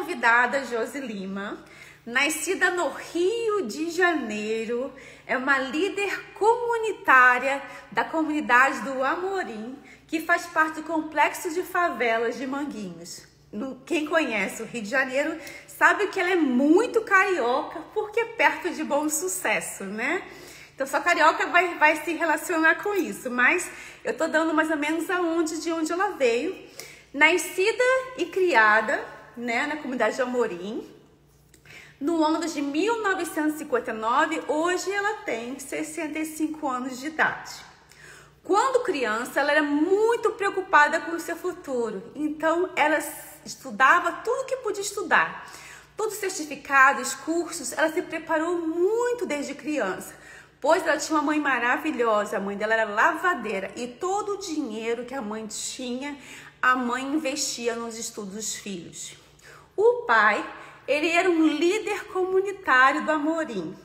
convidada, Josi Lima, nascida no Rio de Janeiro, é uma líder comunitária da comunidade do Amorim, que faz parte do complexo de favelas de Manguinhos. Quem conhece o Rio de Janeiro sabe que ela é muito carioca, porque é perto de Bom Sucesso, né? Então, só carioca vai se relacionar com isso, mas eu tô dando mais ou menos de onde ela veio. Nascida e criada, né, na comunidade de Amorim, no ano de 1959, hoje ela tem 65 anos de idade. Quando criança, ela era muito preocupada com o seu futuro, então ela estudava tudo que podia estudar. Todos os certificados, cursos, ela se preparou muito desde criança, pois ela tinha uma mãe maravilhosa, a mãe dela era lavadeira e todo o dinheiro que a mãe tinha, a mãe investia nos estudos dos filhos. O pai, ele era um líder comunitário do Amorim.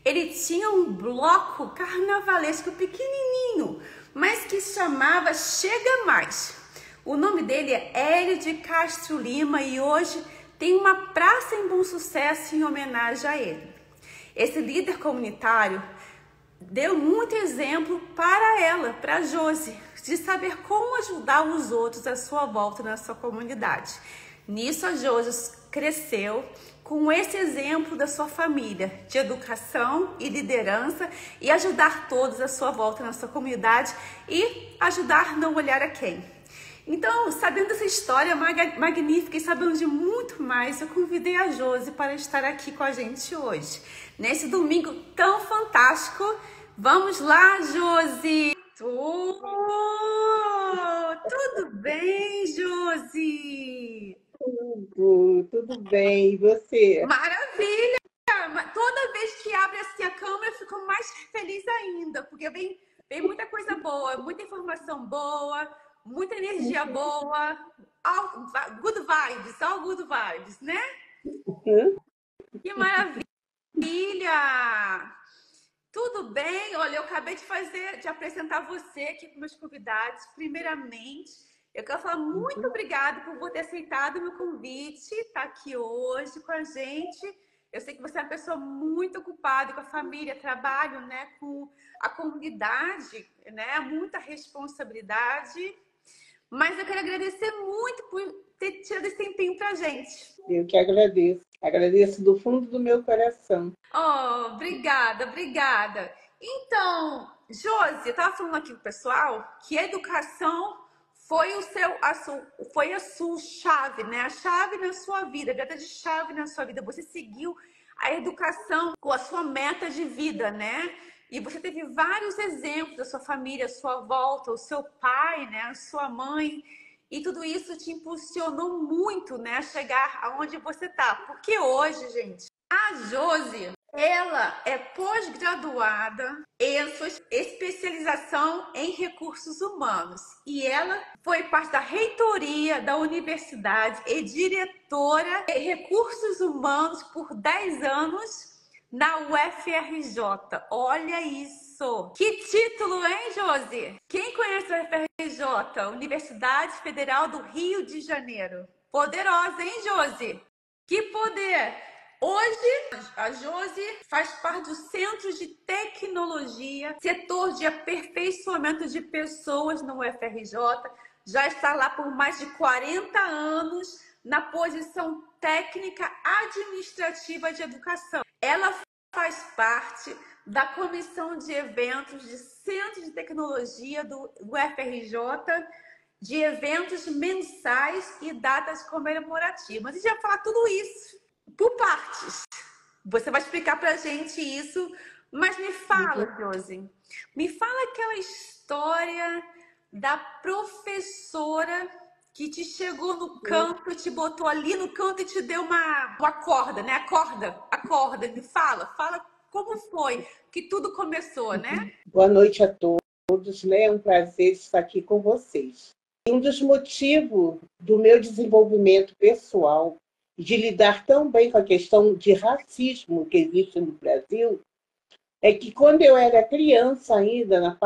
Ele tinha um bloco carnavalesco pequenininho, mas que se chamava Chega Mais. O nome dele é Hélio de Castro Lima e hoje tem uma praça em Bom Sucesso em homenagem a ele. Esse líder comunitário deu muito exemplo para ela, para a Josi, de saber como ajudar os outros à sua volta na sua comunidade. Nisso a Josi cresceu com esse exemplo da sua família, de educação e liderança e ajudar todos à sua volta na sua comunidade e ajudar não olhar a quem. Então, sabendo dessa história magnífica e sabendo de muito mais, eu convidei a Josi para estar aqui com a gente hoje. Nesse domingo tão fantástico, vamos lá, Josi! Tudo bem, Josi? Tudo bem, e você? Maravilha! Toda vez que abre assim a câmera, eu fico mais feliz ainda, porque vem muita coisa boa, muita informação boa, muita energia boa, all good vibes, né? Que maravilha! Tudo bem? Olha, eu acabei de apresentar você aqui para meus convidados. Primeiramente, eu quero falar muito obrigada por você ter aceitado o meu convite, estar aqui hoje com a gente. Eu sei que você é uma pessoa muito ocupada com a família, trabalho, né, com a comunidade, né, muita responsabilidade. Mas eu quero agradecer muito por ter tido esse tempinho pra gente. Eu que agradeço. Agradeço do fundo do meu coração. Oh, obrigada. Então, Josi, eu estava falando aqui pro pessoal que a educação foi a sua chave, né? A chave na sua vida, a virada de chave na sua vida. Você seguiu a educação com a sua meta de vida, né? E você teve vários exemplos da sua família, a sua volta, o seu pai, né? A sua mãe. E tudo isso te impulsionou muito, né? A chegar aonde você tá. Porque hoje, gente, a Josi, ela é pós-graduada em sua especialização em recursos humanos. E ela foi parte da reitoria da universidade e diretora de recursos humanos por 10 anos na UFRJ. Olha isso! Que título, hein, Josi? Quem conhece a UFRJ? Universidade Federal do Rio de Janeiro. Poderosa, hein, Josi? Que poder! Hoje, a Josi faz parte do Centro de Tecnologia, setor de aperfeiçoamento de pessoas no UFRJ. Já está lá por mais de 40 anos na posição técnica administrativa de educação. Ela faz parte da comissão de eventos de Centro de Tecnologia do UFRJ, de eventos mensais e datas comemorativas. A gente vai falar tudo isso por partes. Você vai explicar pra gente isso, mas me fala, Josi, me fala aquela história da professora que te chegou no canto, te botou ali no canto e te deu uma corda, né? Acorda, me fala como foi que tudo começou, né? Boa noite a todos, né? É um prazer estar aqui com vocês. Um dos motivos do meu desenvolvimento pessoal, de lidar tão bem com a questão de racismo que existe no Brasil, é que quando eu era criança ainda,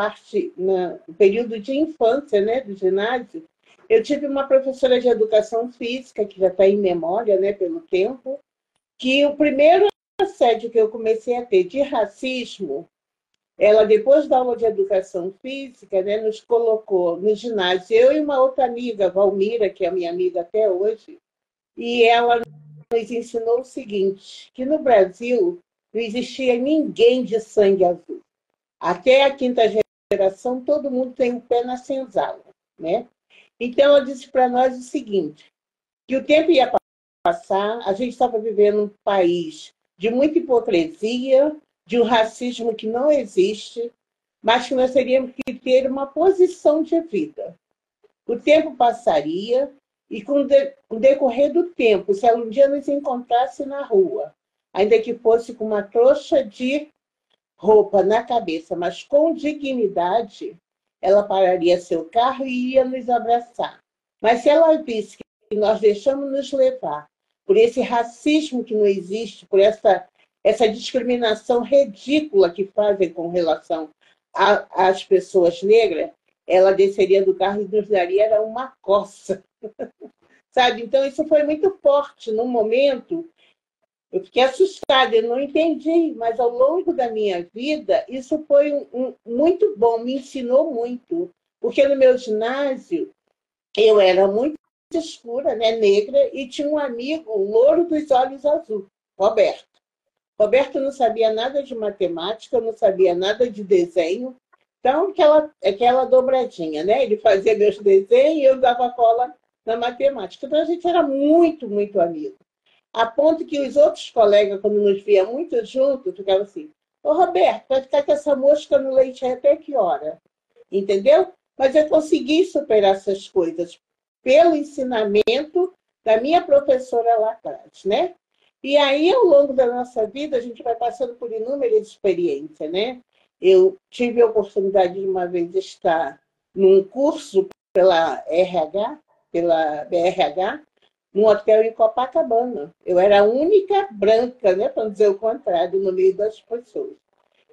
no período de infância, né, do ginásio, Eu tive uma professora de educação física, que já está em memória, né, pelo tempo, que o primeiro assédio que eu comecei a ter de racismo, ela, depois da aula de educação física, né, nos colocou no ginásio, eu e uma outra amiga, Valmira, que é minha amiga até hoje, e ela nos ensinou o seguinte, que no Brasil não existia ninguém de sangue azul. Até a quinta geração, todo mundo tem o pé na senzala, né? Então, ela disse para nós o seguinte, que o tempo ia passar, a gente estava vivendo um país de muita hipocrisia, de um racismo que não existe, mas que nós teríamos que ter uma posição de vida. O tempo passaria e, com o decorrer do tempo, se ela um dia nos encontrasse na rua, ainda que fosse com uma trouxa de roupa na cabeça, mas com dignidade, ela pararia seu carro e ia nos abraçar. Mas se ela visse que nós deixamos nos levar por esse racismo que não existe, por essa discriminação ridícula que fazem com relação às pessoas negras, ela desceria do carro e nos daria uma coça. Sabe? Então, isso foi muito forte. No momento, eu fiquei assustada, eu não entendi, mas ao longo da minha vida, isso foi muito bom, me ensinou muito. Porque no meu ginásio, eu era muito escura, né, negra, e tinha um amigo, louro dos olhos azul, Roberto. Roberto não sabia nada de matemática, não sabia nada de desenho, então aquela dobradinha, né? Ele fazia meus desenhos e eu dava cola na matemática. Então a gente era muito, muito amigo. A ponto que os outros colegas, quando nos via muito juntos, ficavam assim, ô Roberto, vai ficar com essa mosca no leite até que hora? Entendeu? Mas eu consegui superar essas coisas pelo ensinamento da minha professora lá atrás, né? E aí, ao longo da nossa vida, a gente vai passando por inúmeras experiências, né? Eu tive a oportunidade de uma vez estar num curso pela BRH, num hotel em Copacabana. Eu era a única branca, né, para não dizer o contrário, no meio das pessoas.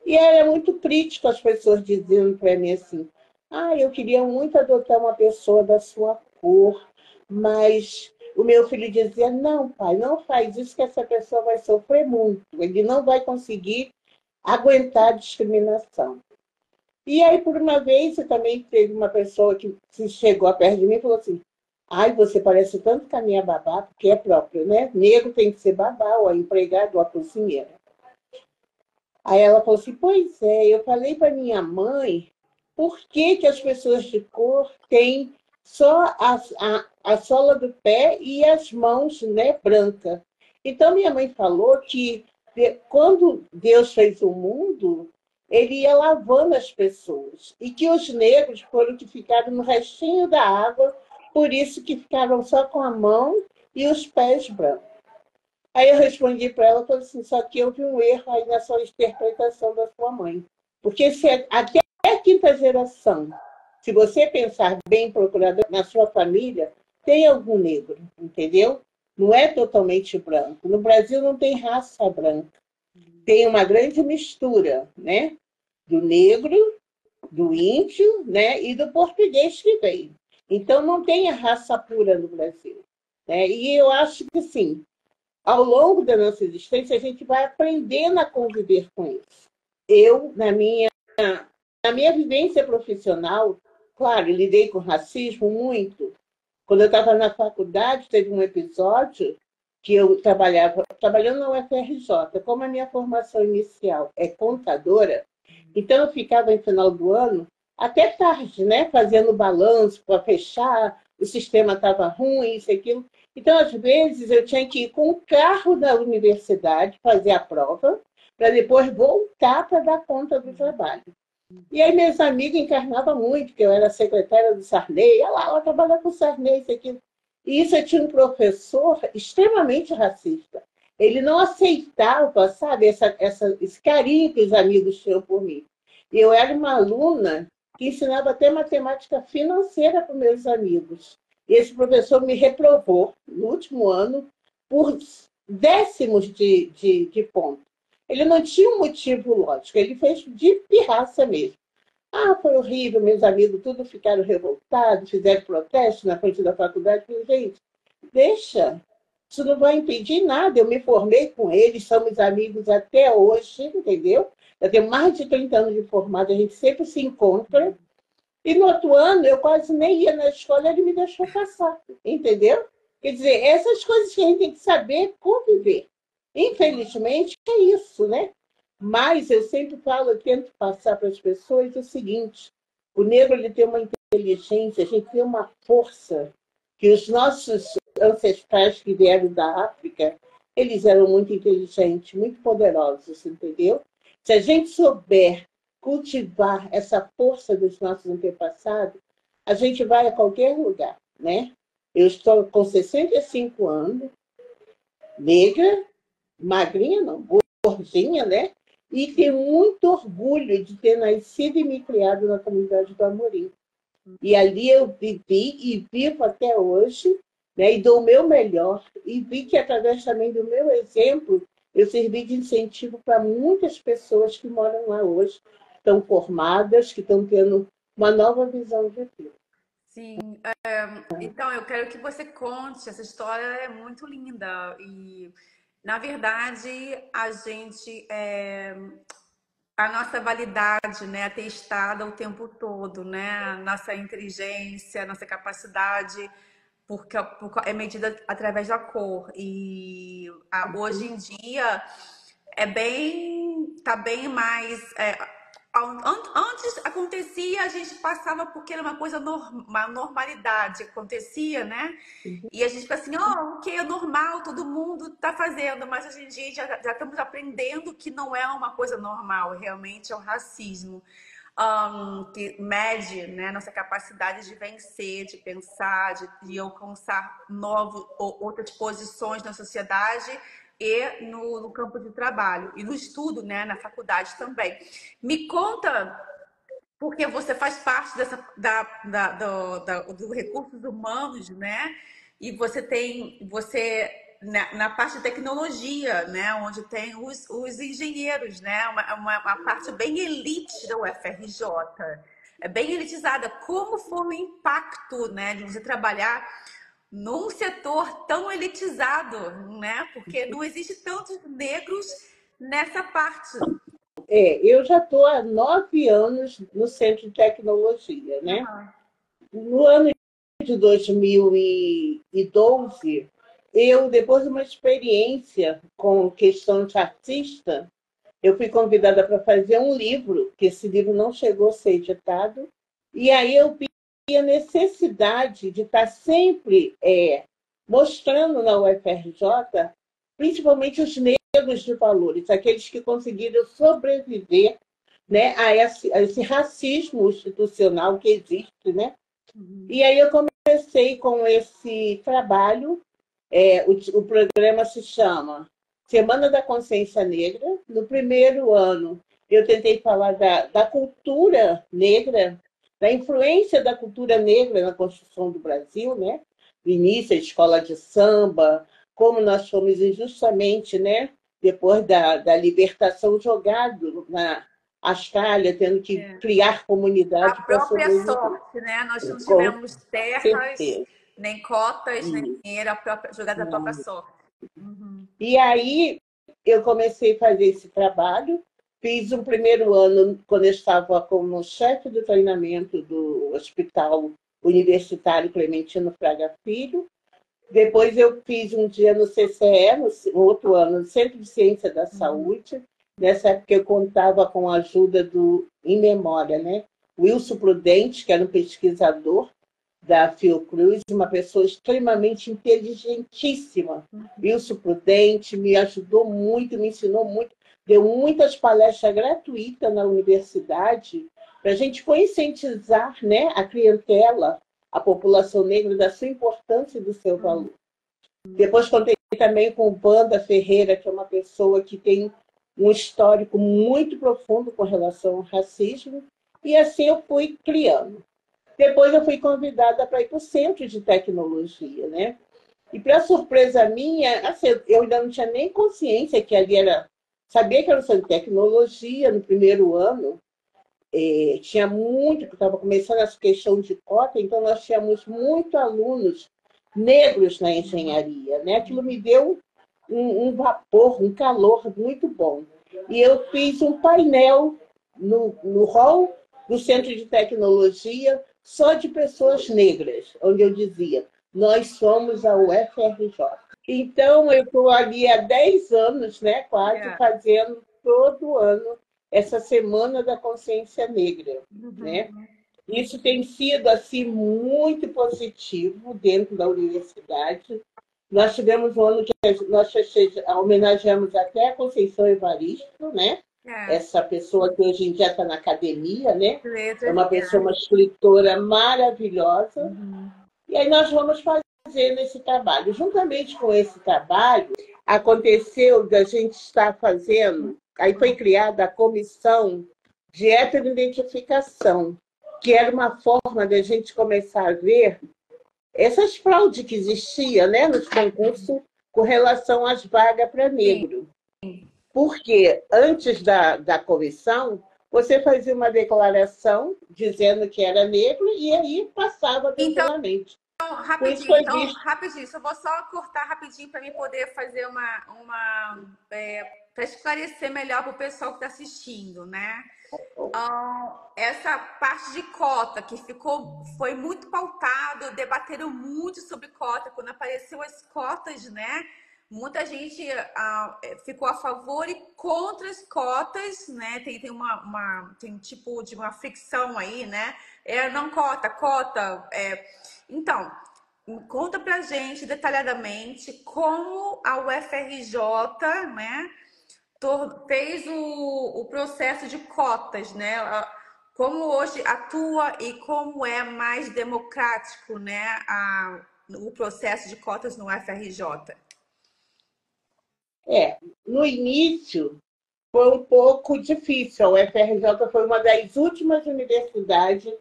E era muito crítico as pessoas dizendo para mim assim, eu queria muito adotar uma pessoa da sua cor, mas o meu filho dizia, não, pai, não faz isso que essa pessoa vai sofrer muito, ele não vai conseguir aguentar a discriminação. E aí, por uma vez, eu também teve uma pessoa que se chegou perto de mim e falou assim, você parece tanto com a minha babá, porque é próprio, né? Negro tem que ser babá, ou a empregada, ou a cozinheira. Aí ela falou assim, pois é, eu falei para minha mãe, por que, que as pessoas de cor têm só a sola do pé e as mãos, né, brancas? Então, minha mãe falou que quando Deus fez o mundo, ele ia lavando as pessoas. E que os negros foram que ficaram no restinho da água, por isso que ficaram só com a mão e os pés brancos. Aí eu respondi para ela, falei assim, só que houve um erro aí na sua interpretação da sua mãe. Porque se até a quinta geração, se você pensar bem procurado na sua família, tem algum negro, entendeu? Não é totalmente branco. No Brasil não tem raça branca. Tem uma grande mistura, né? Do negro, do índio, né? E do português que veio. Então não tem a raça pura no Brasil. Né? E eu acho que, sim, ao longo da nossa existência, a gente vai aprendendo a conviver com isso. Eu, na minha vivência profissional, claro, eu lidei com racismo muito. Quando eu estava na faculdade, teve um episódio que eu trabalhando na UFRJ, como a minha formação inicial é contadora, então eu ficava em final do ano até tarde, né, fazendo balanço para fechar, o sistema estava ruim, isso e aquilo. Então, às vezes, eu tinha que ir com o carro da universidade fazer a prova, para depois voltar para dar conta do trabalho. E aí, meus amigos encarnavam muito, que eu era secretária do Sarney, ela trabalha com o Sarney, isso aqui. E isso eu tinha um professor extremamente racista. Ele não aceitava, sabe, esse carinho que os amigos tinham por mim. E eu era uma aluna que ensinava até matemática financeira para os meus amigos. E esse professor me reprovou no último ano por décimos de ponto. Ele não tinha um motivo lógico, ele fez de pirraça mesmo. Ah, foi horrível, meus amigos tudo ficaram revoltados, fizeram protesto na frente da faculdade. Eu falei, gente, deixa, isso não vai impedir nada. Eu me formei com eles, somos amigos até hoje, entendeu? Eu tenho mais de 30 anos de formado, a gente sempre se encontra. E no outro ano, eu quase nem ia na escola, ele me deixou passar, entendeu? Quer dizer, essas coisas que a gente tem que saber conviver. Infelizmente, é isso, né? Mas eu sempre falo, eu tento passar para as pessoas o seguinte: o negro ele tem uma inteligência, a gente tem uma força que os nossos ancestrais que vieram da África, eles eram muito inteligentes, muito poderosos, entendeu? Se a gente souber cultivar essa força dos nossos antepassados, a gente vai a qualquer lugar, né? Eu estou com 65 anos, negra, magrinha não, gordinha, né? E tenho muito orgulho de ter nascido e me criado na comunidade do Amorim. E ali eu vivi e vivo até hoje, né? E dou o meu melhor. E vi que, através também do meu exemplo, eu servi de incentivo para muitas pessoas que moram lá hoje, que estão formadas, que estão tendo uma nova visão de vida. Sim, então eu quero que você conte. Essa história é muito linda e, na verdade, a nossa validade, né, é testada o tempo todo, né? A nossa inteligência, a nossa capacidade, porque é medida através da cor. E hoje em dia tá bem mais. Antes acontecia, a gente passava porque era uma coisa, uma normalidade, acontecia, né? E a gente fica assim, ó, o que é normal, todo mundo tá fazendo, mas hoje em dia já estamos aprendendo que não é uma coisa normal, realmente é o racismo. Que mede, né, nossa capacidade de vencer, de pensar, de alcançar outras posições na sociedade e no campo de trabalho, e no estudo, né, na faculdade também. Me conta, porque você faz parte do recursos humanos, né? E você na parte de tecnologia, né? Onde tem os engenheiros, né? Uma parte bem elite da UFRJ. É bem elitizada. Como foi o impacto, né? De você trabalhar num setor tão elitizado, né? Porque não existe tantos negros nessa parte. Eu já estou há 9 anos no Centro de Tecnologia, né? Uhum. No ano de 2012, eu, depois de uma experiência com questão de artista, eu fui convidada para fazer um livro, que esse livro não chegou a ser editado, e aí eu vi a necessidade de estar sempre mostrando na UFRJ, principalmente os negros de valores, aqueles que conseguiram sobreviver, né, a esse racismo institucional que existe, né? E aí eu comecei com esse trabalho. O programa se chama Semana da Consciência Negra. No primeiro ano, eu tentei falar da cultura negra, da influência da cultura negra na construção do Brasil, né? No início, a escola de samba, como nós fomos injustamente, né? Depois da libertação, jogado na Austrália, tendo que criar A comunidade para própria sobreviver. sorte, né? Nós não Com tivemos terras, certeza. nem cotas, nem dinheiro, jogada da própria sorte. E aí eu comecei a fazer esse trabalho. Fiz um primeiro ano, quando eu estava como chefe do treinamento do Hospital Universitário Clementino Fraga Filho. Depois eu fiz um dia no CCE, no outro ano, no Centro de Ciência da Saúde. Nessa época eu contava com a ajuda do Em Memória, né? Wilson Prudente, que era um pesquisador da Fiocruz, uma pessoa extremamente inteligentíssima. Wilson Prudente me ajudou muito, me ensinou muito, deu muitas palestras gratuitas na universidade para a gente conscientizar, né, a clientela, a população negra da sua importância e do seu valor. Depois contei também com o Wanda Ferreira, que é uma pessoa que tem um histórico muito profundo com relação ao racismo, e assim eu fui criando. Depois eu fui convidada para ir para o Centro de Tecnologia, né? E para surpresa minha, assim, eu ainda não tinha nem consciência que ali era... Sabia que era o Centro de Tecnologia no primeiro ano, tinha muito, que estava começando essa questão de cota, então nós tínhamos muito alunos negros na engenharia, né? Aquilo me deu vapor, um calor muito bom. E eu fiz um painel no hall do Centro de Tecnologia só de pessoas negras, onde eu dizia, nós somos a UFRJ. Então, eu estou ali há 10 anos, né, quase, fazendo todo ano essa Semana da Consciência Negra, né? Isso tem sido assim muito positivo dentro da universidade. Nós tivemos um ano que nós homenageamos até a Conceição Evaristo, né? Essa pessoa que hoje em dia está na academia, né? É uma pessoa, uma escritora maravilhosa. E aí nós vamos fazer esse trabalho. Juntamente com esse trabalho, aconteceu da gente estar fazendo, aí foi criada a comissão de heteroidentificação, que era uma forma de a gente começar a ver essas fraudes que existiam, né, nos concursos com relação às vagas para negro. Porque antes da comissão, você fazia uma declaração dizendo que era negro e aí passava tranquilamente. Então, rapidinho, só vou só cortar rapidinho para mim poder fazer para esclarecer melhor para o pessoal que está assistindo, né? Essa parte de cota que foi muito pautado, debateram muito sobre cota quando apareceu as cotas, né? Muita gente ficou a favor e contra as cotas, né? Tem tem tipo de uma fricção aí, né? Não cota. Então, conta pra gente detalhadamente como a UFRJ, né, fez o processo de cotas, né? Como hoje atua e como é mais democrático, né, o processo de cotas no UFRJ. No início foi um pouco difícil. A UFRJ foi uma das últimas universidades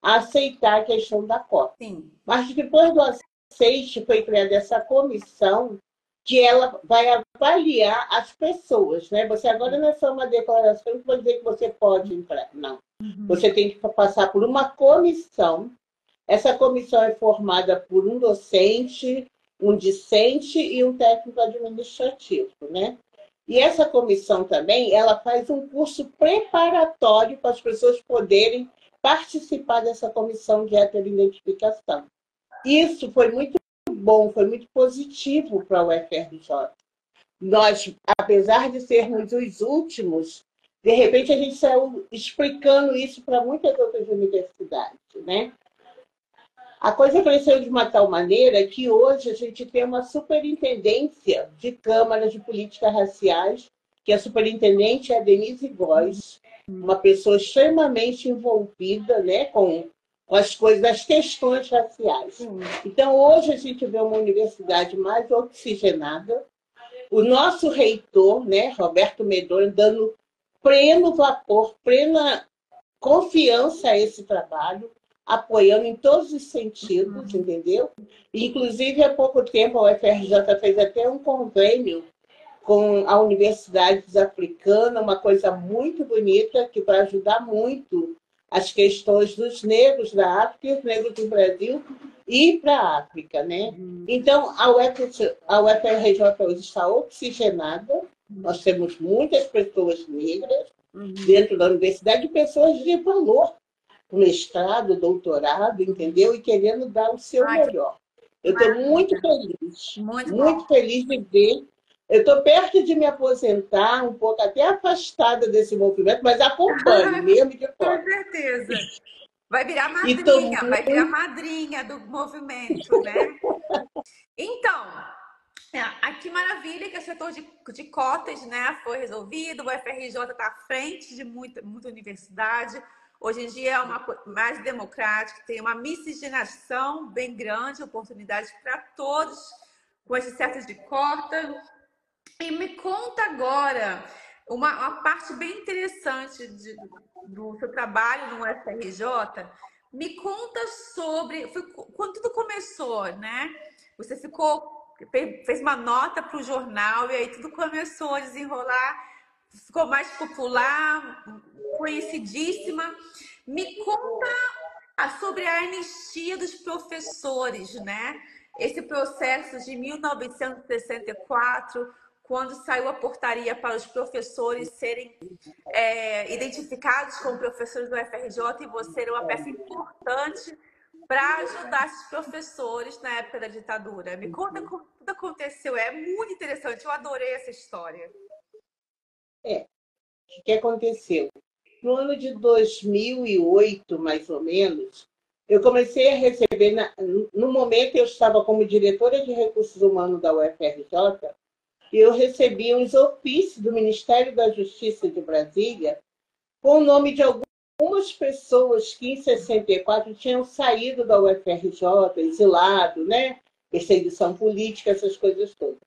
a aceitar a questão da cota. Sim. Mas depois do aceite foi criada essa comissão que ela vai avaliar as pessoas, né? Você agora não é só uma declaração que vai dizer que você pode entrar, não. Você tem que passar por uma comissão. Essa comissão é formada por um docente, um discente e um técnico administrativo, né? E essa comissão também, ela faz um curso preparatório para as pessoas poderem participar dessa comissão de heteroidentificação. Isso foi muito bom, foi muito positivo para a UFRJ. Nós, apesar de sermos os últimos, de repente a gente saiu explicando isso para muitas outras universidades, né? A coisa cresceu de uma tal maneira que hoje a gente tem uma superintendência de câmaras de políticas raciais, que a superintendente é a Denise Góes, uma pessoa extremamente envolvida, né, com as coisas, as questões raciais. Então, hoje a gente vê uma universidade mais oxigenada. O nosso reitor, né, Roberto Medonho, dando pleno vapor, plena confiança a esse trabalho, apoiando em todos os sentidos, entendeu? Inclusive, há pouco tempo, a UFRJ fez até um convênio com a Universidade Africana, uma coisa muito bonita, que vai ajudar muito as questões dos negros da África e os negros do Brasil e para a África, né? Então, a UFRJ hoje está oxigenada, nós temos muitas pessoas negras dentro da universidade, pessoas de valor, mestrado, doutorado, entendeu? E querendo dar o seu melhor. Eu estou muito feliz, muito feliz de ver. Eu estou perto de me aposentar, um pouco até afastada desse movimento, mas acompanho mesmo de fora. Com certeza. Vai virar madrinha, vai virar madrinha do movimento, né? Então, que maravilha que o setor de cotas, né, foi resolvido, o UFRJ está à frente de muita universidade. Hoje em dia é uma mais democrática, tem uma miscigenação bem grande, oportunidades para todos com esse certo de cota. E me conta agora uma parte bem interessante do seu trabalho no UFRJ. Me conta sobre quando tudo começou, né? Você fez uma nota para o jornal e aí tudo começou a desenrolar, ficou mais popular. conhecidíssima. Me conta sobre a anistia dos professores, né? Esse processo de 1964, quando saiu a portaria para os professores serem identificados como professores do FRJ, e você era uma peça importante para ajudar esses professores na época da ditadura. Me conta como tudo aconteceu, é muito interessante, eu adorei essa história. O que aconteceu? No ano de 2008, mais ou menos, eu comecei a receber, no momento eu estava como diretora de recursos humanos da UFRJ, e eu recebi uns ofícios do Ministério da Justiça de Brasília com o nome de algumas pessoas que em 64 tinham saído da UFRJ, exilado, né? Perseguição política, essas coisas todas.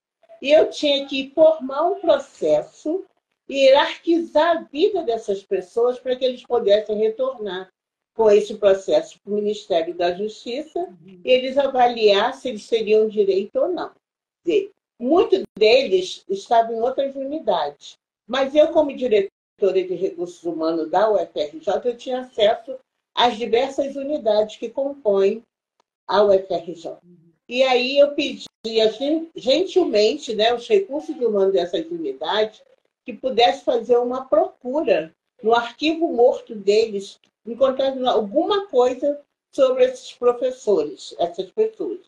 E eu tinha que formar um processo e hierarquizar a vida dessas pessoas para que eles pudessem retornar com esse processo para o Ministério da Justiça e eles avaliar se eles teriam direito ou não. Muitos deles estavam em outras unidades, mas eu, como diretora de recursos humanos da UFRJ, eu tinha acesso às diversas unidades que compõem a UFRJ. E aí eu pedi gentilmente, né, os recursos humanos dessas unidades que pudesse fazer uma procura no arquivo morto deles, encontrando alguma coisa sobre esses professores, essas pessoas.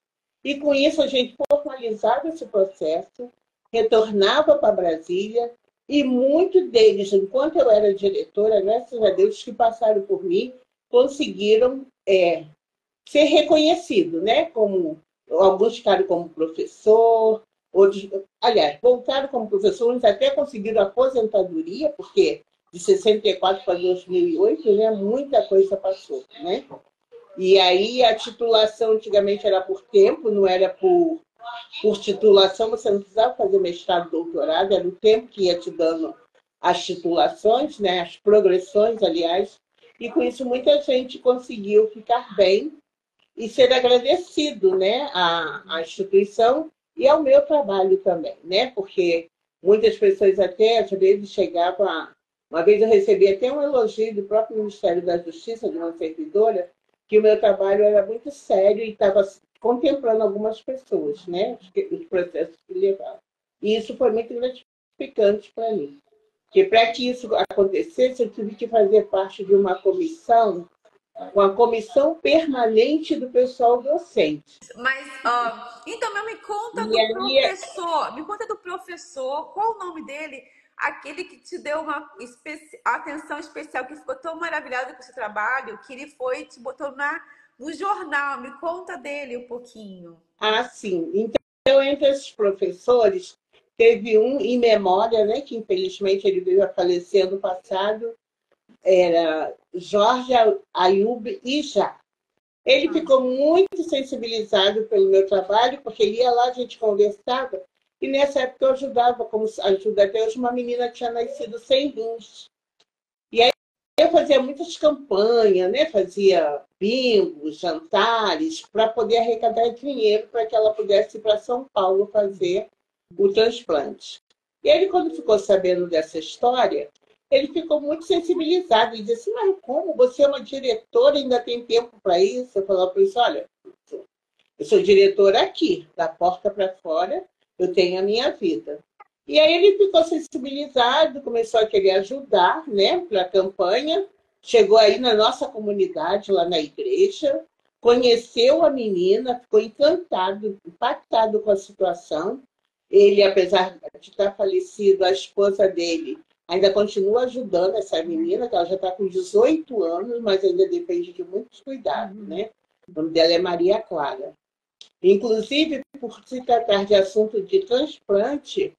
E com isso a gente formalizava esse processo, retornava para Brasília, e muitos deles, enquanto eu era diretora, graças a Deus, que passaram por mim, conseguiram ser reconhecidos, né? Como, alguns ficaram como professor, outros, aliás, voltaram como professores, até conseguiram aposentadoria, porque de 64 para 2008, né, muita coisa passou, né? E aí a titulação antigamente era por tempo, não era por titulação, você não precisava fazer mestrado, doutorado, era o tempo que ia te dando as titulações, né, as progressões, aliás, e com isso muita gente conseguiu ficar bem e ser agradecido, né, à instituição e ao meu trabalho também, né, porque muitas pessoas até, às vezes, chegavam a... Uma vez eu recebi até um elogio do próprio Ministério da Justiça, de uma servidora, que o meu trabalho era muito sério e estava contemplando algumas pessoas, né, os processos que levavam. E isso foi muito gratificante para mim. Porque para que isso acontecesse, eu tive que fazer parte de uma comissão permanente do pessoal docente. Mas, então, me conta do professor. Me conta do professor. Qual o nome dele? Aquele que te deu uma atenção especial, que ficou tão maravilhado com esse trabalho, que ele foi e te botou no jornal. Me conta dele um pouquinho. Ah, sim. Então, entre esses professores, teve um em memória, né, que infelizmente ele veio a falecer ano passado, era Jorge Ayub Ija. Ele ficou muito sensibilizado pelo meu trabalho, porque ele ia lá, a gente conversava, e nessa época eu ajudava, como ajuda até hoje, uma menina que tinha nascido sem rins. E aí eu fazia muitas campanhas, né? Fazia bingos, jantares, para poder arrecadar dinheiro para que ela pudesse ir para São Paulo fazer o transplante. E ele, quando ficou sabendo dessa história, ele ficou muito sensibilizado. Ele disse, mas como? Você é uma diretora e ainda tem tempo para isso? Eu falava para ele, olha, eu sou diretora aqui, da porta para fora, eu tenho a minha vida. E aí ele ficou sensibilizado, começou a querer ajudar, né, para a campanha, chegou aí na nossa comunidade, lá na igreja, conheceu a menina, ficou encantado, impactado com a situação. Ele, apesar de estar falecido, a esposa dele ainda continua ajudando essa menina, que ela já está com 18 anos, mas ainda depende de muitos cuidados, né? O nome dela é Maria Clara. Inclusive, por se tratar de assunto de transplante,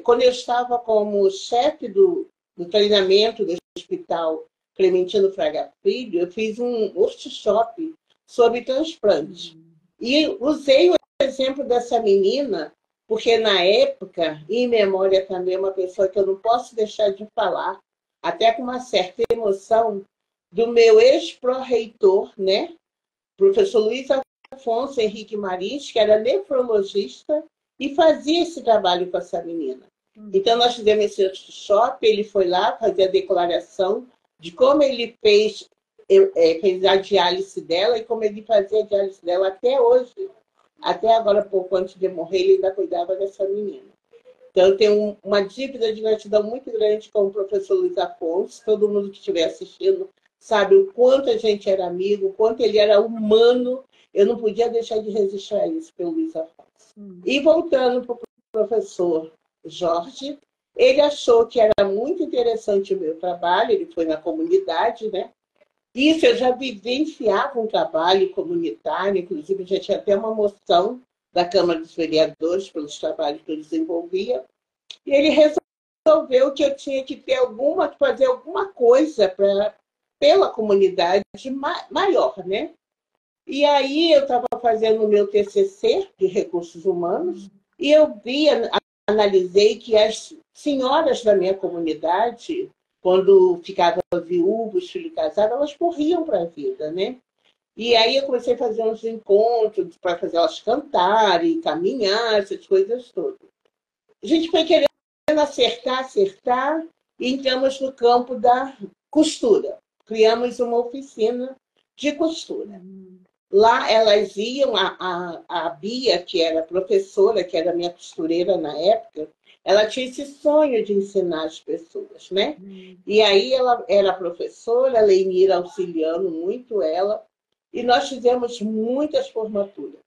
quando eu estava como chefe do treinamento do Hospital Clementino Fraga Filho, eu fiz um workshop sobre transplante. E usei o exemplo dessa menina, porque na época, em memória também, uma pessoa que eu não posso deixar de falar, até com uma certa emoção, do meu ex-pró-reitor, né? Professor Luiz Afonso Henrique Marins, que era nefrologista e fazia esse trabalho com essa menina. Então, nós fizemos esse workshop, ele foi lá fazer a declaração de como ele fez a diálise dela e como ele fazia a diálise dela até hoje. Até agora, pouco antes de morrer, ele ainda cuidava dessa menina. Então, eu tenho uma dívida de gratidão muito grande com o professor Luiz Afonso. Todo mundo que estiver assistindo sabe o quanto a gente era amigo, o quanto ele era humano. Eu não podia deixar de registrar isso pelo Luiz Afonso. E voltando para o professor Jorge, ele achou que era muito interessante o meu trabalho, ele foi na comunidade, né? Isso, eu já vivenciava um trabalho comunitário, inclusive já tinha até uma moção da Câmara dos Vereadores pelos trabalhos que eu desenvolvia, e ele resolveu que eu tinha que fazer alguma coisa pela comunidade maior, né? E aí eu estava fazendo o meu TCC de recursos humanos e eu analisei que as senhoras da minha comunidade, quando ficavam viúvas, filho casado, elas morriam para a vida, né? E aí eu comecei a fazer uns encontros para fazer elas cantarem, caminhar, essas coisas todas. A gente foi querendo acertar, e entramos no campo da costura. Criamos uma oficina de costura. Lá elas iam, a Bia, que era professora, que era minha costureira na época, ela tinha esse sonho de ensinar as pessoas, né? E aí ela era professora, a Leinira auxiliando muito ela, e nós fizemos muitas formaturas.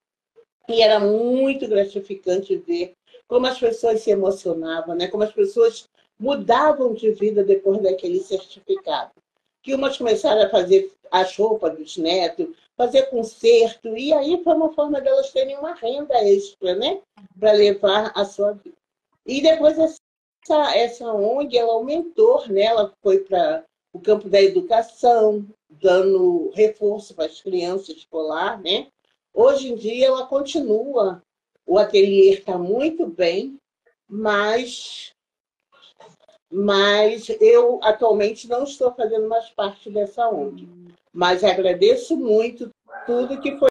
E era muito gratificante ver como as pessoas se emocionavam, né? Como as pessoas mudavam de vida depois daquele certificado. Que umas começaram a fazer as roupas dos netos, fazer concerto, e aí foi uma forma delas terem uma renda extra, né? Para levar a sua vida. E depois essa ONG, ela aumentou, né? Ela foi para o campo da educação, dando reforço para as crianças escolar, né? Hoje em dia ela continua, o ateliê está muito bem, mas eu atualmente não estou fazendo mais parte dessa ONG. Mas agradeço muito tudo que foi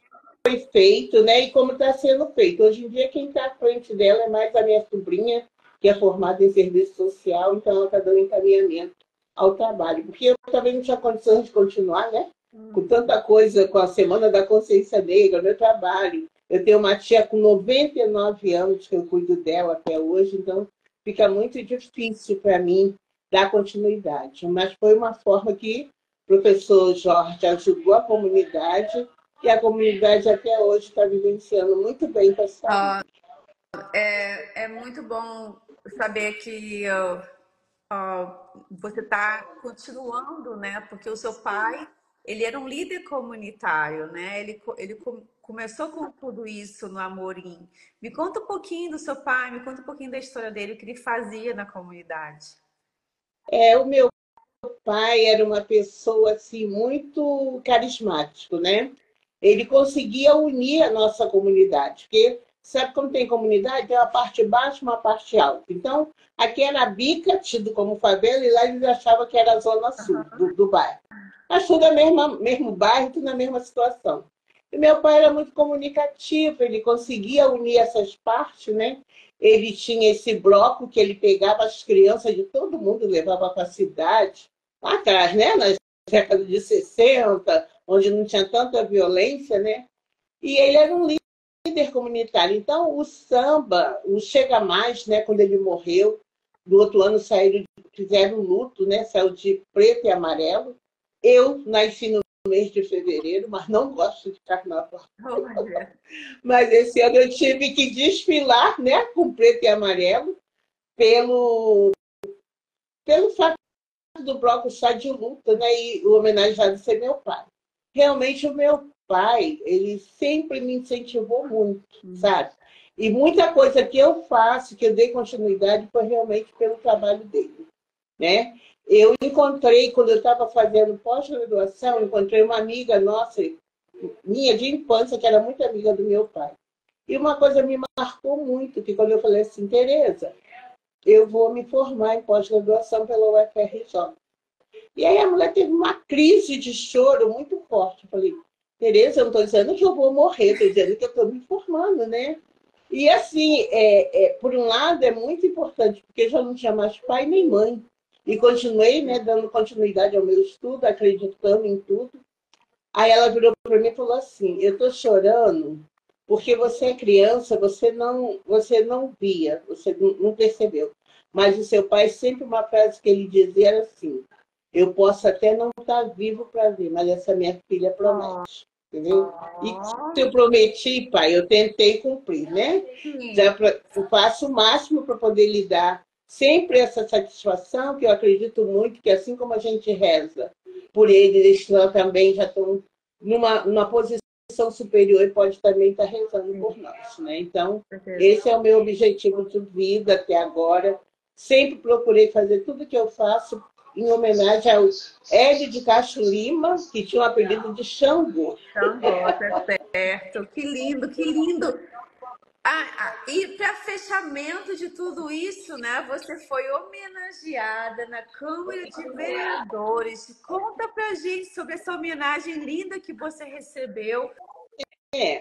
feito, né? E como está sendo feito. Hoje em dia, quem está à frente dela é mais a minha sobrinha, que é formada em serviço social, então ela está dando encaminhamento ao trabalho. Porque eu também não tinha condições de continuar, né? Com tanta coisa, com a Semana da Consciência Negra, meu trabalho. Eu tenho uma tia com 99 anos que eu cuido dela até hoje, então fica muito difícil para mim dar continuidade. Mas foi uma forma que o professor Jorge ajudou a comunidade e a comunidade até hoje está vivenciando muito bem com essa É muito bom saber que você está continuando, né? Porque o seu pai, ele era um líder comunitário, né? Ele começou com tudo isso no Amorim. Me conta um pouquinho do seu pai, me conta um pouquinho da história dele, o que ele fazia na comunidade. O meu pai era uma pessoa assim muito carismático, né? Ele conseguia unir a nossa comunidade, porque sabe como tem comunidade? Tem uma parte baixa e uma parte alta. Então, aqui era a Bica, tido como favela, e lá eles achavam que era a zona sul do bairro. Mas tudo é mesmo bairro, tudo na mesma situação. E meu pai era muito comunicativo, ele conseguia unir essas partes, né? Ele tinha esse bloco que ele pegava as crianças de todo mundo, levava para a cidade, lá atrás, né? Nas décadas de 60, onde não tinha tanta violência, né? E ele era um líder comunitário. Então, o samba, o Chega Mais, né? Quando ele morreu, no outro ano fizeram luto, né? Saiu de preto e amarelo. Eu nasci no mês de fevereiro, mas não gosto de carnaval. Mas esse ano eu tive que desfilar, né? Com preto e amarelo, pelo fato do bloco estar de luta, né? E o homenageado ser meu pai. Realmente, o meu pai, ele sempre me incentivou muito, sabe? E muita coisa que eu faço, que eu dei continuidade, foi realmente pelo trabalho dele, né? Eu encontrei, quando eu estava fazendo pós-graduação, encontrei uma amiga nossa, minha de infância, que era muito amiga do meu pai. E uma coisa me marcou muito, que quando eu falei assim, Tereza, eu vou me formar em pós-graduação pela UFRJ. E aí a mulher teve uma crise de choro muito forte. Eu falei, Tereza, eu não estou dizendo que eu vou morrer, estou dizendo que eu estou me formando, né? E assim, por um lado, é muito importante, porque eu já não tinha mais pai nem mãe. E continuei, né, dando continuidade ao meu estudo, acreditando em tudo. Aí ela virou para mim e falou assim: eu estou chorando porque você é criança, você não via, você não percebeu. Mas o seu pai, sempre uma frase que ele dizia era assim: eu posso até não estar vivo para ver, mas essa minha filha promete. Entendeu? E se eu prometi, pai, eu tentei cumprir, né? Sim. Eu faço o máximo para poder lhe dar sempre essa satisfação, que eu acredito muito que assim como a gente reza por eles também já estão numa posição superior e pode também estar rezando por nós, né? Então, esse é o meu objetivo de vida até agora. Sempre procurei fazer tudo que eu faço em homenagem ao Hélio de Castro Lima, que tinha o apelido de Xangô. Xangô, tá certo. Que lindo, que lindo. E para fechamento de tudo isso, né? Você foi homenageada na Câmara de Vereadores. Conta pra gente sobre essa homenagem linda que você recebeu.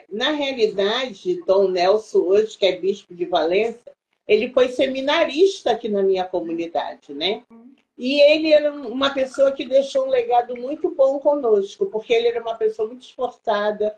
Na realidade, Dom Nelson, hoje, que é bispo de Valença, ele foi seminarista aqui na minha comunidade, né? E ele era uma pessoa que deixou um legado muito bom conosco, porque ele era uma pessoa muito esforçada,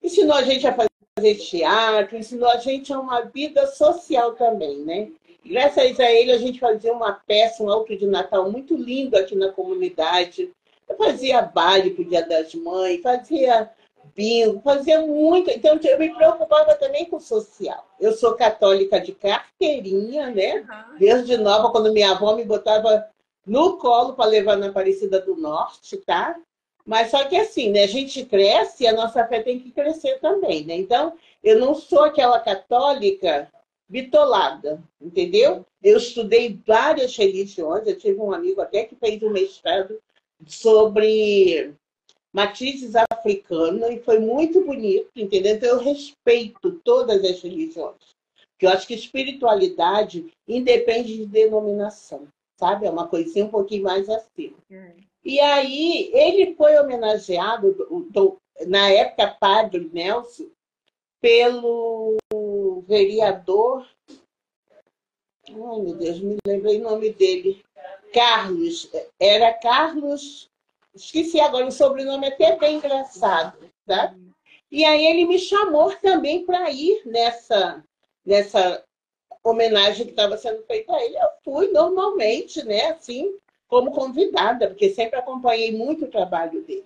ensinou a gente a fazer teatro, ensinou a gente a uma vida social também, né? Graças a ele, a gente fazia uma peça, um alto de Natal muito lindo aqui na comunidade. Eu fazia baile para o Dia das Mães, fazia bingo, fazia muito. Então, eu me preocupava também com o social. Eu sou católica de carteirinha, né? Desde nova, quando minha avó me botava no colo para levar na Aparecida do Norte, tá? Mas só que assim, né? A gente cresce e a nossa fé tem que crescer também, né? Então, eu não sou aquela católica bitolada, entendeu? Eu estudei várias religiões, eu tive um amigo até que fez um mestrado sobre matrizes africanas e foi muito bonito, entendeu? Então, eu respeito todas as religiões, porque eu acho que espiritualidade independe de denominação, sabe? É uma coisinha um pouquinho mais acima. E aí, ele foi homenageado, na época, padre Nelson, pelo vereador. Ai, meu Deus, me lembrei o nome dele. Carlos. Era Carlos. Esqueci agora, o sobrenome é até bem engraçado. Tá? E aí ele me chamou também para ir nessa homenagem que estava sendo feita a ele. Eu fui normalmente, né? Assim, como convidada, porque sempre acompanhei muito o trabalho dele.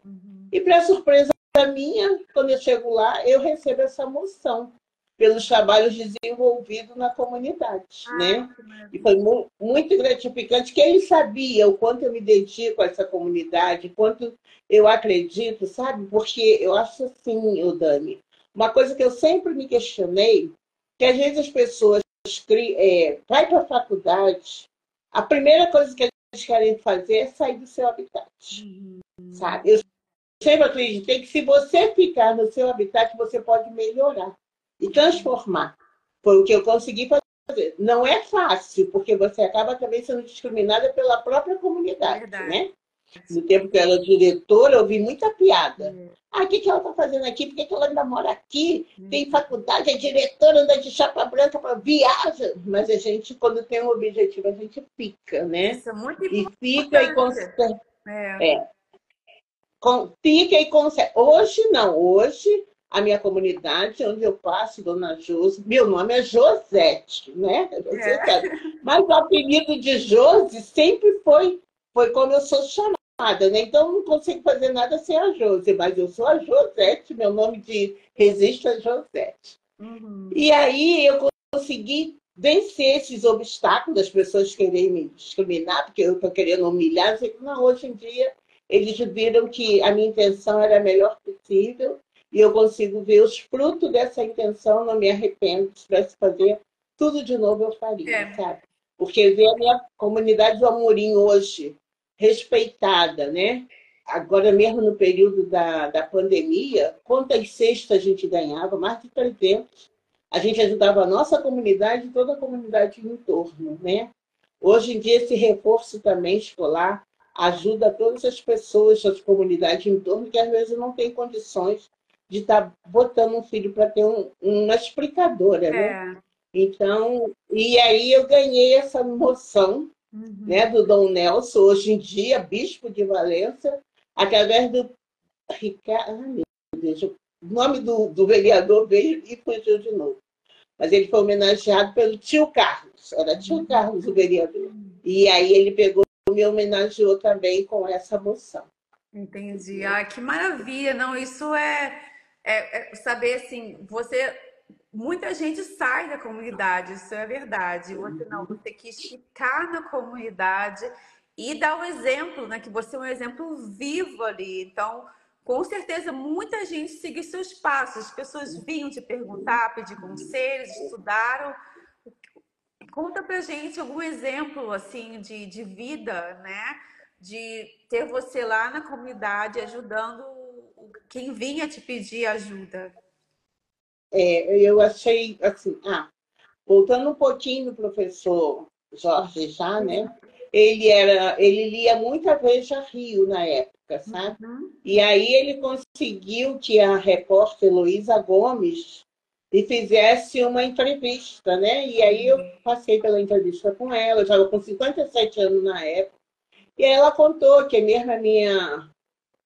E, para surpresa minha, quando eu chego lá, eu recebo essa moção pelos trabalhos desenvolvidos na comunidade, né? E foi muito gratificante, que ele sabia o quanto eu me dedico a essa comunidade, quanto eu acredito, sabe? Porque eu acho assim, Dani, uma coisa que eu sempre me questionei, que às vezes as pessoas vai para a faculdade, a primeira coisa que eles querem fazer é sair do seu habitat, sabe? Eu sempre acreditei que se você ficar no seu habitat, você pode melhorar e transformar. Foi o que eu consegui fazer. Não é fácil, porque você acaba também sendo discriminada pela própria comunidade, né? No tempo que eu era diretora, eu vi muita piada. O que ela está fazendo aqui? Por que ela ainda mora aqui? Tem faculdade, é diretora, anda de chapa branca para viaja. Mas a gente, quando tem um objetivo, a gente fica, né? Isso é muito e importante. fica e consegue. Fica e consegue. Hoje não, hoje a minha comunidade, onde eu passo, Dona Josi, meu nome é Josete, né? Você sabe. Mas o apelido de Josi sempre foi como eu sou chamada, né? Então eu não consigo fazer nada sem a Josi, mas eu sou a Josete, meu nome de registro é Josete. E aí eu consegui vencer esses obstáculos das pessoas quererem me discriminar, porque eu estou querendo humilhar. Eu sei, não, hoje em dia eles viram que a minha intenção era a melhor possível e eu consigo ver os frutos dessa intenção, não me arrependo. Se tivesse fazer tudo de novo, eu faria, sabe? Porque ver a minha comunidade do Amorim hoje respeitada, né? Agora mesmo no período da pandemia, quantas cestas a gente ganhava? Mais de 300. A gente ajudava a nossa comunidade e toda a comunidade em torno, né? Hoje em dia, esse reforço também escolar ajuda todas as pessoas das comunidades em torno que às vezes não têm condições de estar botando um filho para ter uma explicadora, né? É. Então, e aí eu ganhei essa noção, né, do Dom Nelson, hoje em dia, bispo de Valença, através do Ricardo, meu Deus, o nome do vereador veio e fugiu de novo. Mas ele foi homenageado pelo tio Carlos, era tio Carlos o vereador. E aí ele pegou e me homenageou também com essa moção. Entendi. Ah, que maravilha. Não, isso é saber assim, você. Muita gente sai da comunidade, isso é verdade. Você não, você quis ficar na comunidade e dar o exemplo, né? Que você é um exemplo vivo ali. Então, com certeza, muita gente seguiu seus passos. As pessoas vinham te perguntar, pedir conselhos, estudaram. Conta pra gente algum exemplo assim de vida, né? De ter você lá na comunidade ajudando quem vinha te pedir ajuda. Eu achei assim, voltando um pouquinho no professor Jorge já, né? Ele lia muita Veja Rio na época, sabe? E aí ele conseguiu que a repórter Heloísa Gomes lhe fizesse uma entrevista, né? E aí eu passei pela entrevista com ela, eu estava com 57 anos na época, e ela contou que mesmo a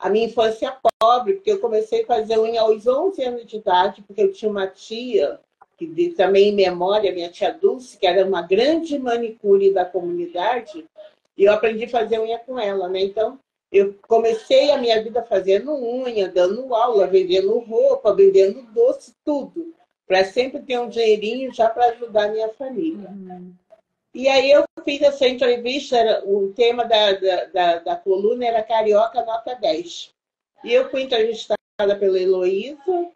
minha infância pobre, porque eu comecei a fazer unha aos 11 anos de idade, porque eu tinha uma tia, que também em memória, minha tia Dulce, que era uma grande manicure da comunidade, e eu aprendi a fazer unha com ela, né? Então, eu comecei a minha vida fazendo unha, dando aula, vendendo roupa, vendendo doce, tudo, para sempre ter um dinheirinho já para ajudar a minha família. E aí eu fiz essa entrevista, o tema da coluna era Carioca Nota 10. E eu fui entrevistada pela Heloísa,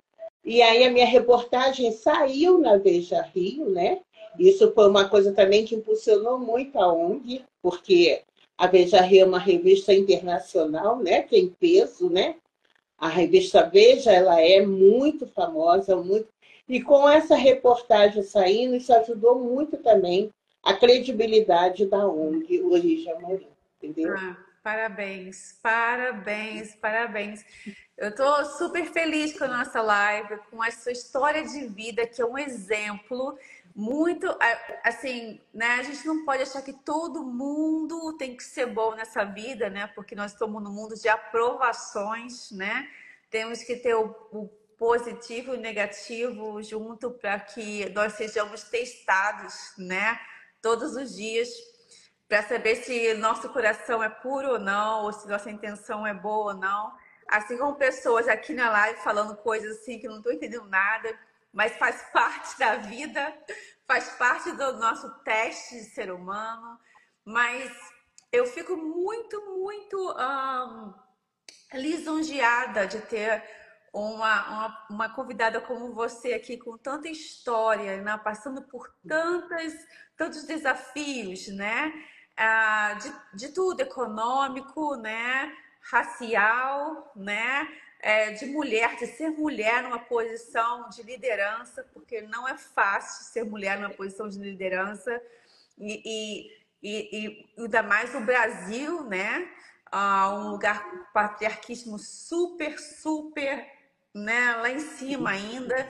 e aí a minha reportagem saiu na Veja Rio, né? Isso foi uma coisa também que impulsionou muito a ONG, porque a Veja Rio é uma revista internacional, né? Tem peso, né? A revista Veja, ela é muito famosa, muito... E com essa reportagem saindo, isso ajudou muito também a credibilidade da ONG Origem Amorim, entendeu? Ah, parabéns, parabéns, parabéns. Eu estou super feliz com a nossa live, com a sua história de vida, que é um exemplo muito, assim, né? A gente não pode achar que todo mundo tem que ser bom nessa vida, né? Porque nós estamos num mundo de aprovações, né? Temos que ter o positivo e o negativo junto para que nós sejamos testados, né? Todos os dias para saber se nosso coração é puro ou não, ou se nossa intenção é boa ou não. Assim como pessoas aqui na live falando coisas assim que não estou entendendo nada, mas faz parte da vida, faz parte do nosso teste de ser humano. Mas eu fico muito lisonjeada de ter uma convidada como você aqui, com tanta história, né? Passando por tantos desafios, né? De tudo, econômico, né? Racial, né? De mulher, de ser mulher numa posição de liderança, porque não é fácil ser mulher numa posição de liderança, e ainda mais no Brasil, né? Um lugar patriarquismo super, né, lá em cima ainda.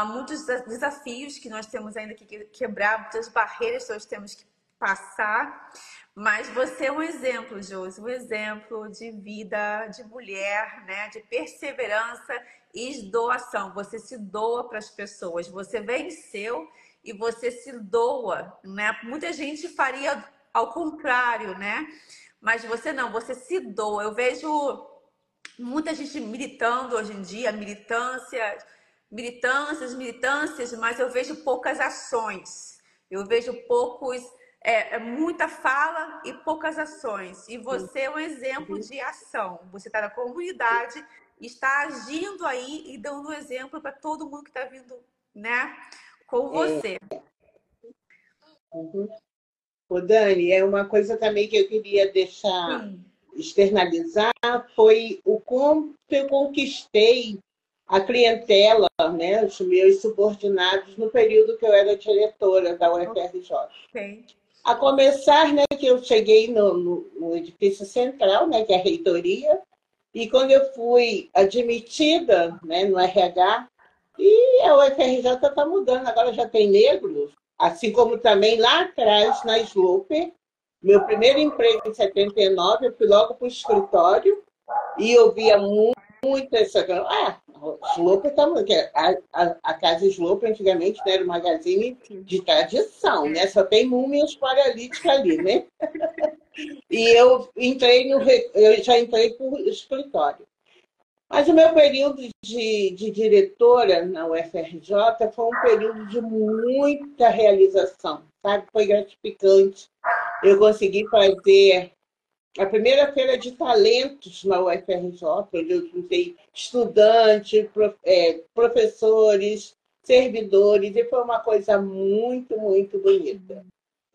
Muitos desafios que nós temos ainda que quebrar, muitas barreiras que nós temos que passar. Mas você é um exemplo, Josi, um exemplo de vida, de mulher, né, de perseverança e doação. Você se doa para as pessoas. Você venceu e você se doa, né? Muita gente faria ao contrário, né? Mas você não, você se doa. Eu vejo muita gente militando hoje em dia, militâncias, mas eu vejo poucas ações. Eu vejo muita fala e poucas ações. E você é um exemplo de ação. Você está na comunidade, está agindo aí e dando um exemplo para todo mundo que está vindo, né, com você. Uhum. Ô, Dani, é uma coisa também que eu queria deixar externalizar, foi o como eu conquistei a clientela, né, os meus subordinados, no período que eu era diretora da UFRJ. Okay. A começar, né, que eu cheguei no edifício central, né, que é a reitoria, E quando eu fui admitida, né, no RH, e a UFRJ está mudando, agora já tem negros, assim como também lá atrás, na Sloper, meu primeiro emprego em 79, eu fui logo para o escritório e eu via muito essa. Ah, Sloper tá, a casa Sloper antigamente, né, era um magazine de tradição, né? Só tem múmias paralíticas ali, né? E eu entrei no, eu já entrei para o escritório. Mas o meu período de diretora na UFRJ foi um período de muita realização, sabe? Foi gratificante. Eu consegui fazer a primeira feira de talentos na UFRJ, onde eu juntei estudantes, professores, servidores, e foi uma coisa muito, muito bonita.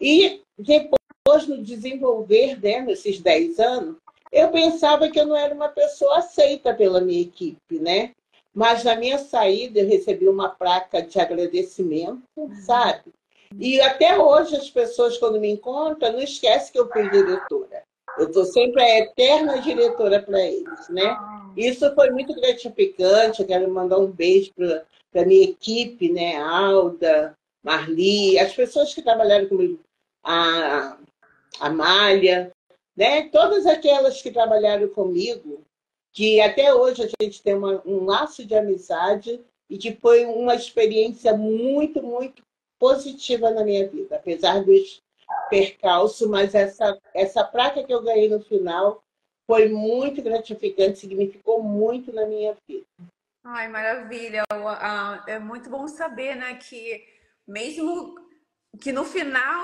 E depois, no desenvolver, né, nesses 10 anos, eu pensava que eu não era uma pessoa aceita pela minha equipe, né? Mas na minha saída eu recebi uma placa de agradecimento, sabe? E até hoje as pessoas, quando me encontram, não esquecem que eu fui diretora. Eu estou sempre a eterna diretora para eles, né? Isso foi muito gratificante. Eu quero mandar um beijo para a minha equipe, né? Alda, Marli, as pessoas que trabalharam comigo, a Amália, né? Todas aquelas que trabalharam comigo, que até hoje a gente tem um laço de amizade e que foi uma experiência muito, muito positiva na minha vida, apesar dos percalços, mas essa placa que eu ganhei no final foi muito gratificante, significou muito na minha vida. Ai, maravilha. É muito bom saber, né, que mesmo que no final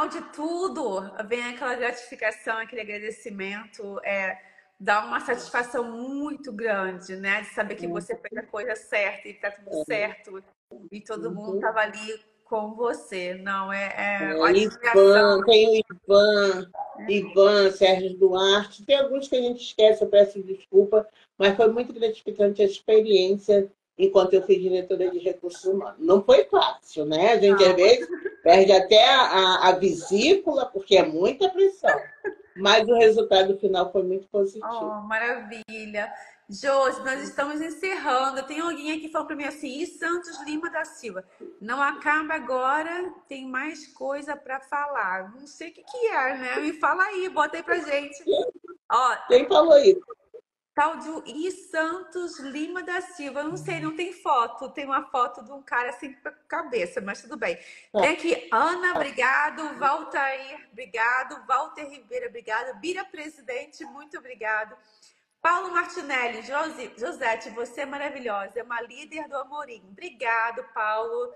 de tudo vem aquela gratificação, aquele agradecimento, dá uma satisfação muito grande, né, de saber que você fez a coisa certa e tá tudo certo e todo mundo Uhum. estava ali com você. Não, a admiração. Ivan, tem o Ivan, Sérgio Duarte, tem alguns que a gente esquece, eu peço desculpa, mas foi muito gratificante a experiência enquanto eu fui diretora de recursos humanos. Não foi fácil, né? A gente, às vezes, perde até a vesícula, porque é muita pressão. Mas o resultado final foi muito positivo. Oh, maravilha. Josi, nós estamos encerrando. Tem alguém aqui falando para mim assim, e Santos Lima da Silva? Não acaba agora, tem mais coisa para falar. Não sei o que que é, né? Me fala aí, bota aí pra gente. Ó, Quem falou isso? tal de I. Santos Lima da Silva. Eu não sei, não tem foto. Tem uma foto de um cara assim com a cabeça, mas tudo bem. Tem aqui, Ana, obrigado. Valtair, obrigado. Walter Ribeiro, obrigado. Bira Presidente, muito obrigado. Paulo Martinelli, Josete, você é maravilhosa, é uma líder do Amorim. Obrigado, Paulo.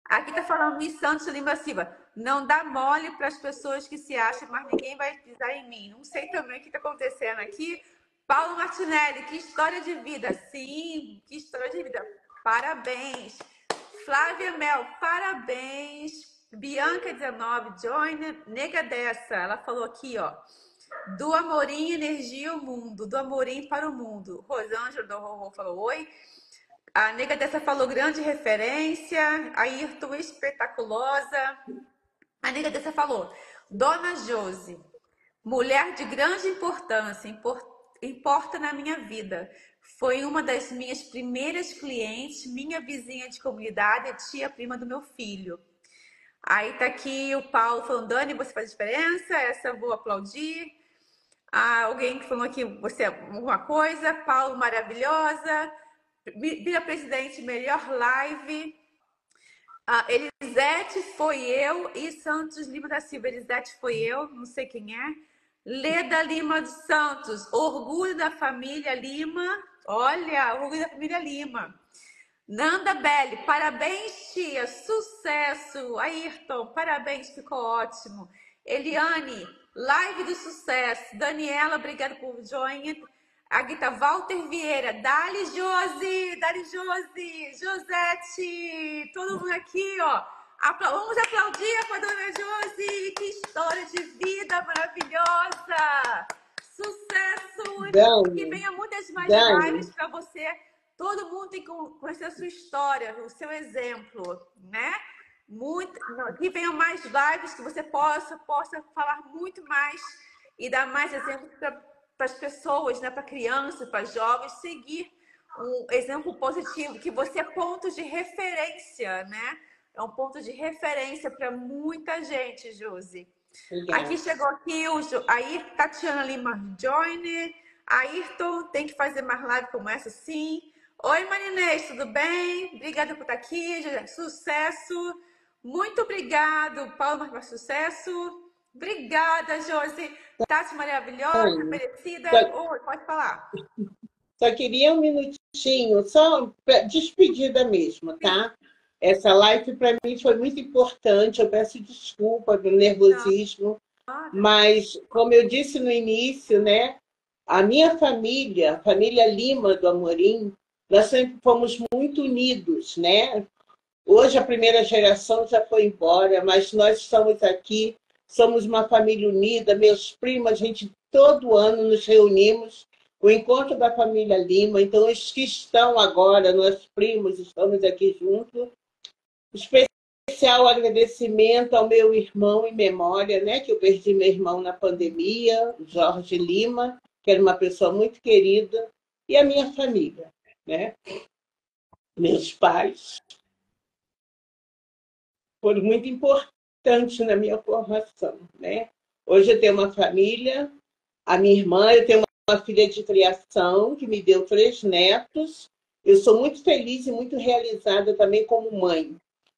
Aqui tá falando Miss Santos Lima Silva. Não dá mole para as pessoas que se acham, mas ninguém vai pisar em mim. Não sei também o que está acontecendo aqui. Paulo Martinelli, que história de vida. Sim, que história de vida. Parabéns. Flávia Mel, parabéns. Bianca 19, Joyner, nega dessa. Ela falou aqui, ó. Do Amorim, energia ao mundo. Do Amorim para o mundo. Rosângela do Rorô falou oi. A nega dessa falou grande referência. A Ayrton espetaculosa. A nega dessa falou Dona Josi, mulher de grande importância, importa na minha vida. Foi uma das minhas primeiras clientes, minha vizinha de comunidade, tia prima do meu filho. Aí tá aqui o Paulo falando, Dani, você faz diferença, essa eu vou aplaudir. Alguém que falou aqui, você é alguma coisa, Paulo, maravilhosa. Vira presidente, melhor live. Elisete foi eu e Santos Lima da Silva. Elisete foi eu, não sei quem é. Leda Lima dos Santos, orgulho da família Lima. Olha, orgulho da família Lima. Nanda Belli, parabéns, tia, sucesso. Ayrton, parabéns, ficou ótimo. Eliane, live do sucesso. Daniela, obrigada por join. Aguita Walter Vieira, Dali Josi, Josete, todo mundo aqui, ó. Vamos aplaudir para a Dona Josi, que história de vida maravilhosa. Sucesso, Dani, que venha muitas mais Dani, lives para você. Todo mundo tem que conhecer a sua história, o seu exemplo, né? Que venham mais lives, que você possa falar muito mais e dar mais exemplos as pessoas, né, para crianças, para jovens, seguir um exemplo positivo, que você é ponto de referência, né? É um ponto de referência para muita gente, Josi. Aqui Obrigada. chegou aqui aí Tatiana Lima Joyner. Ayrton, tem que fazer mais live como essa, sim. Oi, Marinês, tudo bem? Obrigada por estar aqui. Sucesso. Muito obrigado, Paulo, mais sucesso. Obrigada, Josi. Tati maravilhosa, Oi. merecida. Só, Oi, pode falar. só queria um minutinho, só despedida mesmo, Sim. tá? Essa live para mim foi muito importante. Eu peço desculpa pelo Não, nervosismo, nada. mas como eu disse no início, né? A minha família, a família Lima do Amorim, nós sempre fomos muito unidos, né? Hoje a primeira geração já foi embora, mas nós estamos aqui, somos uma família unida, meus primos, a gente todo ano nos reunimos, o encontro da família Lima, então os que estão agora, nós primos, estamos aqui juntos. Especial agradecimento ao meu irmão em memória, né, que eu perdi meu irmão na pandemia, Jorge Lima, que era uma pessoa muito querida, e a minha família, né? Meus pais, foram muito importantes na minha formação, né? Hoje eu tenho uma família, a minha irmã, eu tenho uma filha de criação que me deu 3 netos. Eu sou muito feliz e muito realizada também como mãe.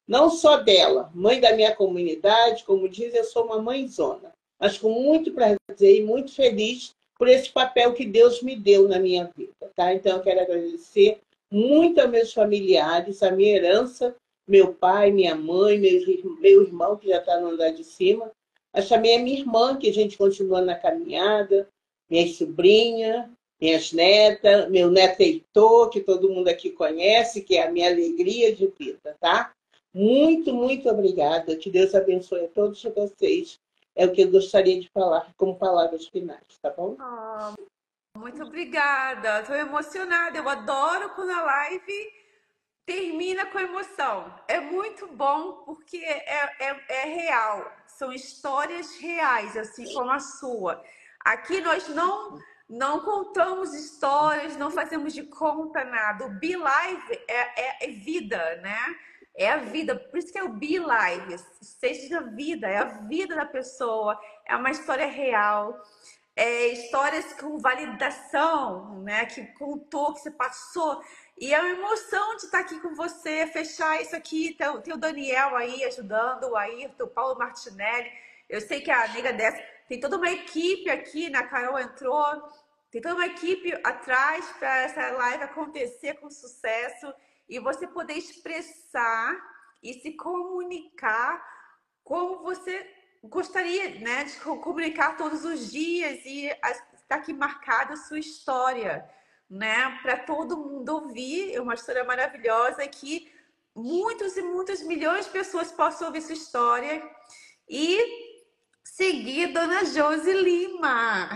Não só dela, mãe da minha comunidade, como diz, eu sou uma mãezona. Mas com muito prazer e muito feliz por esse papel que Deus me deu na minha vida. Tá? Então, eu quero agradecer muito aos meus familiares, a minha herança, meu pai, minha mãe, meu irmão, que já está no andar de cima, mas também a minha irmã, que a gente continua na caminhada, minhas sobrinhas, minhas netas, meu neto Heitor, que todo mundo aqui conhece, que é a minha alegria de vida, tá? Muito, muito obrigada. Que Deus abençoe a todos vocês. É o que eu gostaria de falar como palavras finais, tá bom? Oh, muito obrigada. Estou emocionada. Eu adoro quando a live termina com emoção. É muito bom porque é real. São histórias reais, assim como a sua. Aqui nós não contamos histórias, não fazemos de conta nada. O Be Live é vida, né? É a vida, por isso que é o Be Live, seja a vida, é a vida da pessoa, é uma história real. Histórias com validação, né? Que contou, que você passou. E é uma emoção de estar aqui com você, fechar isso aqui. Tem o Daniel aí ajudando, o Ayrton, o Paulo Martinelli. Eu sei que a nega dessa tem toda uma equipe aqui, né? A Carol entrou, tem toda uma equipe atrás para essa live acontecer com sucesso e você poder expressar e se comunicar como você gostaria, né, de comunicar todos os dias e está aqui marcada a sua história, né, para todo mundo ouvir. É uma história maravilhosa que muitos e muitas milhões de pessoas possam ouvir sua história e seguir Dona Josi Lima.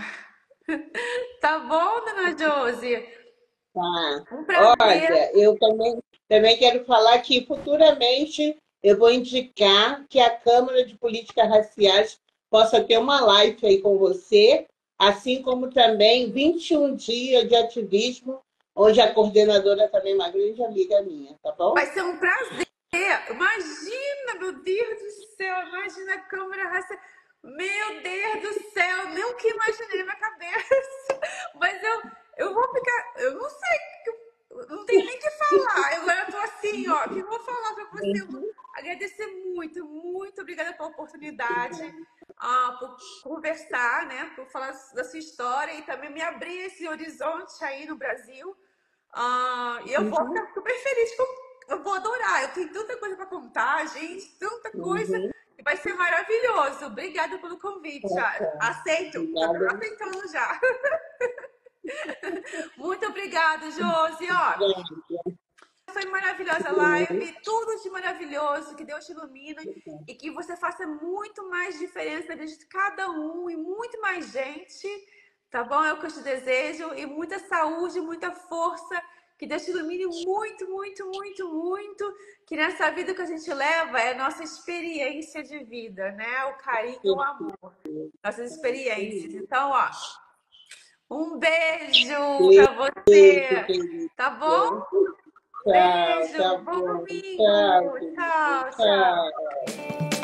Tá bom, Dona Josi? Tá. Um prazer. Olha, eu também quero falar que futuramente eu vou indicar que a Câmara de Políticas Raciais possa ter uma live aí com você, assim como também 21 dias de ativismo, onde a coordenadora também é uma grande amiga minha, tá bom? Vai ser um prazer. Imagina, meu Deus do céu, imagina a câmera racial. Meu Deus do céu, nunca imaginei na minha cabeça. Mas eu vou ficar, eu não sei, não tem nem o que falar. Agora eu tô assim, ó, o que eu vou falar pra você? Eu vou agradecer muito, muito obrigada pela oportunidade, por conversar, né, por falar da sua história e também me abrir esse horizonte aí no Brasil. E eu vou Uhum, ficar super feliz eu vou adorar. Eu tenho tanta coisa para contar, gente, tanta coisa. uhum. E vai ser maravilhoso. Obrigada pelo convite. Tá, Já tá. aceito. Já estou Obrigada. aceitando já. Muito obrigada, Josi. Ó, Obrigada. foi maravilhosa a live. Tudo de maravilhoso. Que Deus te ilumine e que você faça muito mais diferença na vida de cada um e muito mais gente. Tá bom? É o que eu te desejo. E muita saúde, muita força. Que Deus te ilumine muito, muito, muito, muito. Que nessa vida que a gente leva é a nossa experiência de vida, né? O carinho e o amor. Nossas experiências. Então, ó, Um beijo Beijo, pra você, querida. tá bom? Tchau, Beijo, tá bom bom. Tchau, domingo. querida. Tchau, tchau. Tchau.